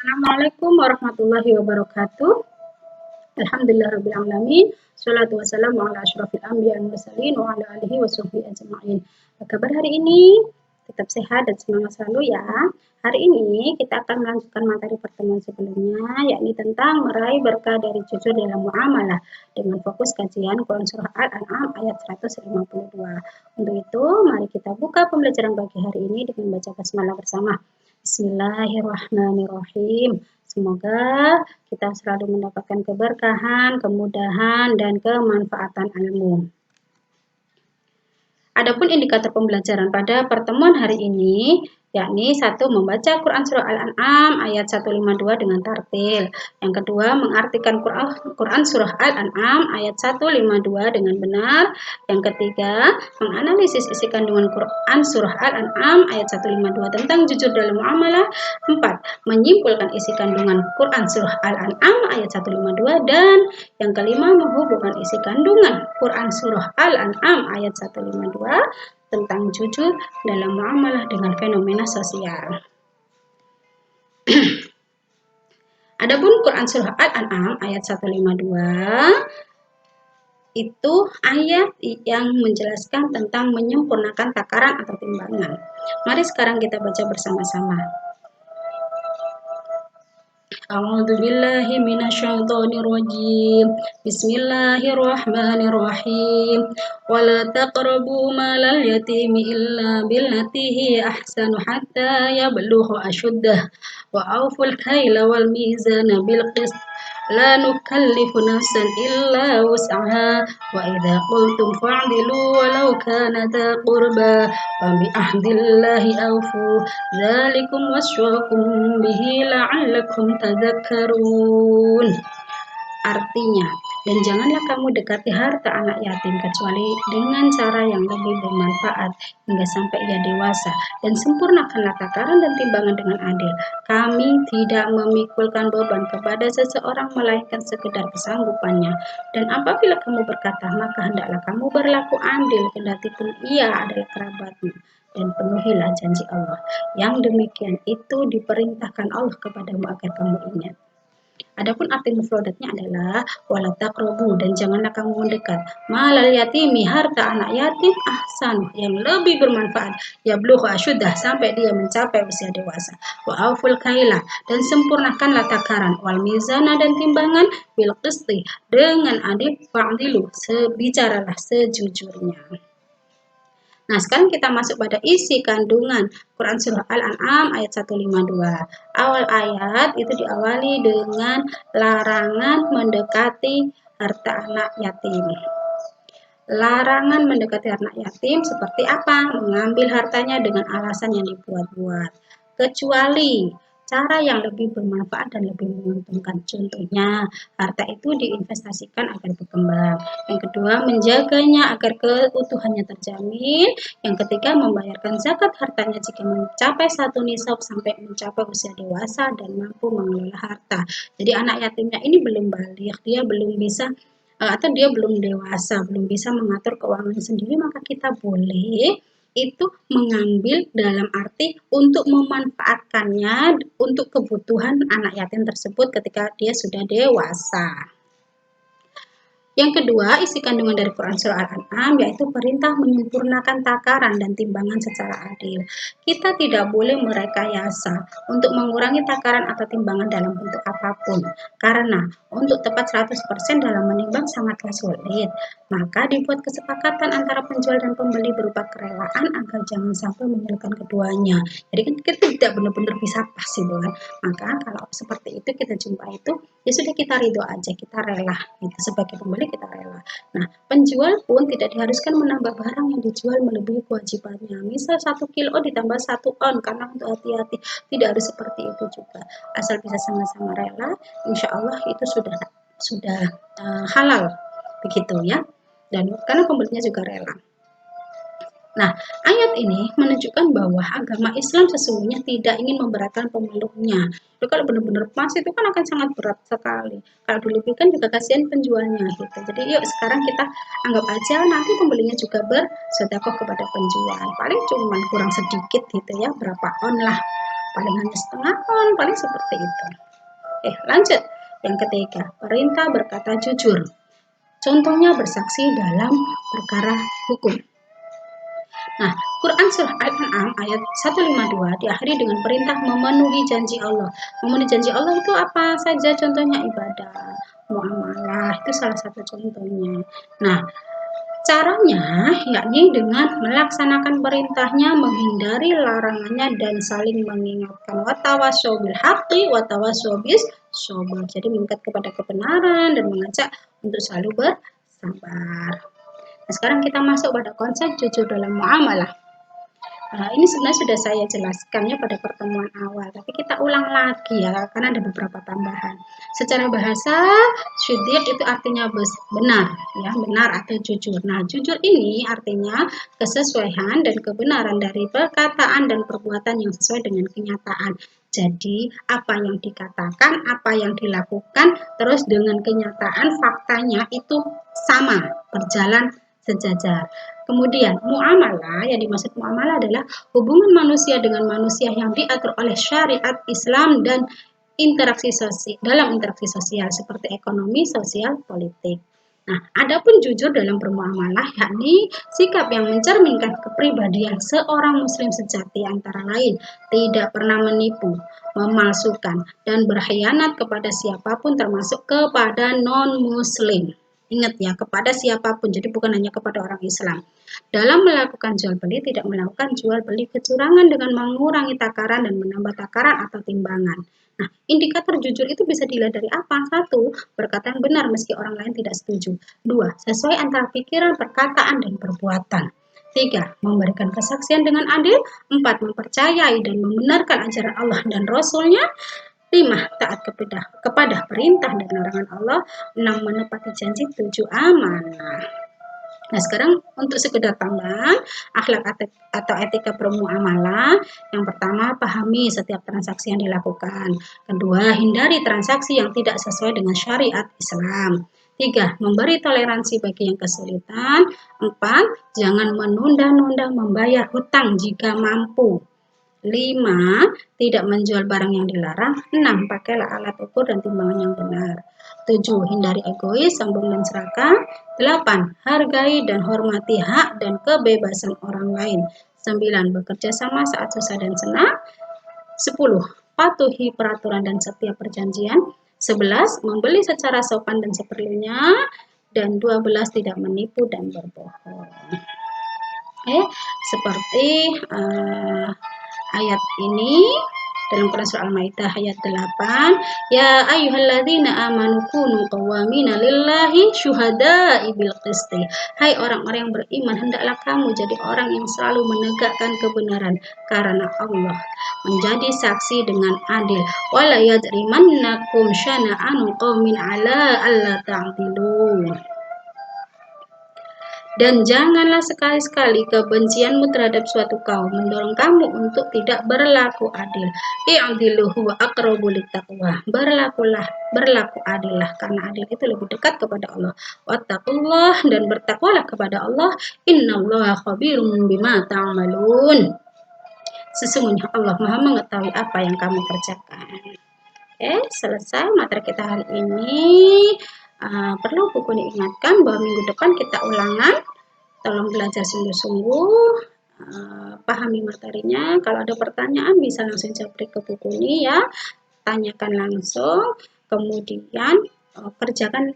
Assalamualaikum warahmatullahi wabarakatuh. Alhamdulillahirabbil alamin. Shalatu wassalamu ala asyrofil anbiya'i wal mursalin wa ala alihi washabbihi ajmain. Apa kabar hari ini? Tetap sehat dan semangat selalu ya. Hari ini kita akan melanjutkan materi pertemuan sebelumnya, yakni tentang meraih berkah dari jujur dalam muamalah dengan fokus kajian Quran Surah Al-An'am ayat 152. Untuk itu, mari kita buka pembelajaran pagi hari ini dengan baca basmalah bersama. Bismillahirrahmanirrahim. Semoga kita selalu mendapatkan keberkahan, kemudahan, dan kemanfaatan ilmu. Adapun indikator pembelajaran pada pertemuan hari ini, yakni satu, membaca Quran Surah Al-An'am ayat 152 dengan tartil. Yang kedua, mengartikan Quran Surah Al-An'am ayat 152 dengan benar. Yang ketiga, menganalisis isi kandungan Quran Surah Al-An'am ayat 152 tentang jujur dalam muamalah. 4. Menyimpulkan isi kandungan Quran Surah Al-An'am ayat 152. Dan yang kelima, menghubungkan isi kandungan Quran Surah Al-An'am ayat 152 tentang jujur dalam muamalah dengan fenomena sosial. Adapun Quran Surah Al-An'am ayat 152 itu ayat yang menjelaskan tentang menyempurnakan takaran atau timbangan. Mari sekarang kita baca bersama-sama. A'udzu billahi minasyaitonir rajim. Bismillahirrahmanirrahim. Wala taqrabu malal yatimi illa billati hiya ahsanu hatta yablugha ashuddah wa awful kayla wal mizana bil qist. La nukallifu nafsan illa wus'aha wa idza qultum fa'dilu walau kana dha qurba wa bi ahdillahi awfu dzalikum wasyakum bihi la'allakum tadzakkarun. Artinya, dan janganlah kamu dekati harta anak yatim kecuali dengan cara yang lebih bermanfaat hingga sampai ia dewasa, dan sempurnakanlah takaran dan timbangan dengan adil. Kami tidak memikulkan beban kepada seseorang melainkan sekedar kesanggupannya. Dan apabila kamu berkata, maka hendaklah kamu berlaku adil kendati pun ia adalah kerabatmu. Dan penuhilah janji Allah. Yang demikian itu diperintahkan Allah kepadamu agar kamu ingat. Adapun arti mufradatnya adalah wala taqrabu, dan janganlah kamu mendekat malal yatimi, harta anak yatim, ahsan, yang lebih bermanfaat, yablughu asyuddah, sampai dia mencapai usia dewasa, wa auful kaila, dan sempurnakanlah takaran, wal mizana, dan timbangan, bil qisti, dengan adil, fa'dilu, bicaralah sejujurnya. Nah, sekarang kita masuk pada isi kandungan Quran Surah Al-An'am ayat 152. Awal ayat itu diawali dengan larangan mendekati harta anak yatim. Larangan mendekati anak yatim seperti apa? Mengambil hartanya dengan alasan yang dibuat-buat. Kecuali cara yang lebih bermanfaat dan lebih menguntungkan. Contohnya, harta itu diinvestasikan agar berkembang. Yang kedua, menjaganya agar keutuhannya terjamin. Yang ketiga, membayarkan zakat hartanya jika mencapai satu nisab sampai mencapai usia dewasa dan mampu mengelola harta. Jadi anak yatimnya ini belum balik, dia belum bisa atau dia belum dewasa, belum bisa mengatur keuangan sendiri, maka kita boleh itu mengambil dalam arti untuk memanfaatkannya untuk kebutuhan anak yatim tersebut ketika dia sudah dewasa. Yang kedua, isi kandungan dari Quran Surah Al-An'am yaitu perintah menyempurnakan takaran dan timbangan secara adil. Kita tidak boleh merekayasa untuk mengurangi takaran atau timbangan dalam bentuk apapun. Karena untuk tepat 100% dalam menimbang sangatlah sulit. Maka dibuat kesepakatan antara penjual dan pembeli berupa kerelaan agar jangan sampai menyulitkan keduanya. Jadi kan kita tidak benar-benar bisa pas gitu kan. Maka kalau seperti itu kita jumpa itu, ya sudah kita ridho aja, kita rela. Gitu. Sebagai pembeli kita rela. Nah, penjual pun tidak diharuskan menambah barang yang dijual melebihi kewajibannya. Misal 1 kilo ditambah 1 on karena untuk hati-hati. Tidak harus seperti itu juga. Asal bisa sama-sama rela, insya Allah itu sudah halal begitu ya. Dan karena pembelinya juga rela. Nah, ayat ini menunjukkan bahwa agama Islam sesungguhnya tidak ingin memberatkan pemeluknya. Itu kalau benar-benar pas itu kan akan sangat berat sekali. Kalau dilebihkan juga kasihan penjualnya gitu. Jadi yuk sekarang kita anggap aja nanti pembelinya juga bersedekah kepada penjual. Paling cuma kurang sedikit gitu ya, berapa on lah. paling hanya setengah on, paling seperti itu. Lanjut. Yang ketiga, perintah berkata jujur. Contohnya bersaksi dalam perkara hukum. Nah, Quran Surah Al-An'am ayat 152 diakhiri dengan perintah memenuhi janji Allah. Memenuhi janji Allah itu apa saja? Contohnya ibadah, muamalah, itu salah satu contohnya. Nah, caranya yakni dengan melaksanakan perintahnya, menghindari larangannya, dan saling mengingatkan. Watawasau bil haqqi watawasau bis sabr. Jadi mengikat kepada kebenaran dan mengajak untuk selalu bersabar. Nah, sekarang kita masuk pada konsep jujur dalam muamalah. Ini sebenarnya sudah saya jelaskan ya pada pertemuan awal, tapi kita ulang lagi ya, karena ada beberapa tambahan. Secara bahasa, syudiq itu artinya benar, ya benar atau jujur. Nah, jujur ini artinya kesesuaian dan kebenaran dari perkataan dan perbuatan yang sesuai dengan kenyataan. Jadi, apa yang dikatakan, apa yang dilakukan, terus dengan kenyataan faktanya itu sama, berjalan sejajar. Kemudian muamalah, yang dimaksud muamalah adalah hubungan manusia dengan manusia yang diatur oleh syariat Islam dan dalam interaksi sosial seperti ekonomi, sosial, politik. Nah, adapun jujur dalam bermuamalah yakni sikap yang mencerminkan kepribadian seorang muslim sejati, antara lain tidak pernah menipu, memalsukan, dan berkhianat kepada siapapun termasuk kepada non-muslim. Ingat ya, kepada siapapun, jadi bukan hanya kepada orang Islam. Dalam melakukan jual beli, tidak melakukan jual beli kecurangan dengan mengurangi takaran dan menambah takaran atau timbangan. Nah, indikator jujur itu bisa dilihat dari apa? 1, berkata yang benar meski orang lain tidak setuju. 2, sesuai antara pikiran, perkataan, dan perbuatan. 3, memberikan kesaksian dengan adil. 4, mempercayai dan membenarkan ajaran Allah dan Rasul-Nya. 5, taat kepada perintah dan larangan Allah. 6, menepati janji. 7, amanah. Nah, sekarang untuk sekedar tambahan akhlak atau etika bermuamalah. Yang pertama, pahami setiap transaksi yang dilakukan. Kedua, hindari transaksi yang tidak sesuai dengan syariat Islam. 3, memberi toleransi bagi yang kesulitan. 4, jangan menunda-nunda membayar hutang jika mampu. 5, tidak menjual barang yang dilarang. 6, pakailah alat ukur dan timbangan yang benar. 7, hindari egois, sombong, dan serakah. 8, hargai dan hormati hak dan kebebasan orang lain. 9, bekerja sama saat susah dan senang. 10, patuhi peraturan dan setiap perjanjian. 11, membeli secara sopan dan seperlunya. Dan 12, tidak menipu dan berbohong. Seperti ayat ini dalam Quran Surah Al-Maidah ayat 8, ya ayyuhalladzina amanu kunu qawwamina lillahi syuhada'i bil qisti. Hai orang-orang yang beriman, hendaklah kamu jadi orang yang selalu menegakkan kebenaran karena Allah, menjadi saksi dengan adil. Wala yajrimannakum syana'anu qaumin ala alla ta'dilu. Dan janganlah sekali-sekali kebencianmu terhadap suatu kaum mendorong kamu untuk tidak berlaku adil. I'dilu huwa aqrabu littaqwa. Berlaku adillah, karena adil itu lebih dekat kepada Allah. Wattaqullah, dan bertakwalah kepada Allah. Innallaha khabirum bima ta'malun. Sesungguhnya Allah Maha mengetahui apa yang kamu kerjakan. Selesai materi kita hari ini. Perlu buku diingatkan bahwa minggu depan kita ulangan. Tolong belajar sungguh-sungguh, pahami materinya. Kalau ada pertanyaan bisa langsung japri ke buku ini ya, tanyakan langsung, kemudian kerjakan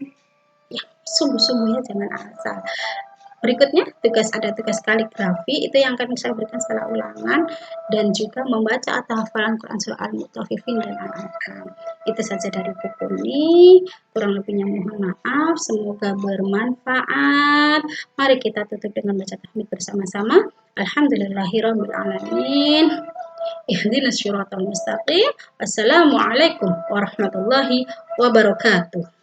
ya sungguh-sungguh ya, jangan asal. Berikutnya ada tugas kaligrafi, itu yang akan saya berikan setelah ulangan, dan juga membaca atau hafalan Quran Surah Al-Mutaffifin dan Al-An'am. Itu saja dari buku ini, kurang lebihnya mohon maaf, semoga bermanfaat. Mari kita tutup dengan baca tahmid bersama-sama. Alhamdulillahirabbil alamin. Ihdinas syiratal mustaqim. Assalamualaikum warahmatullahi wabarakatuh.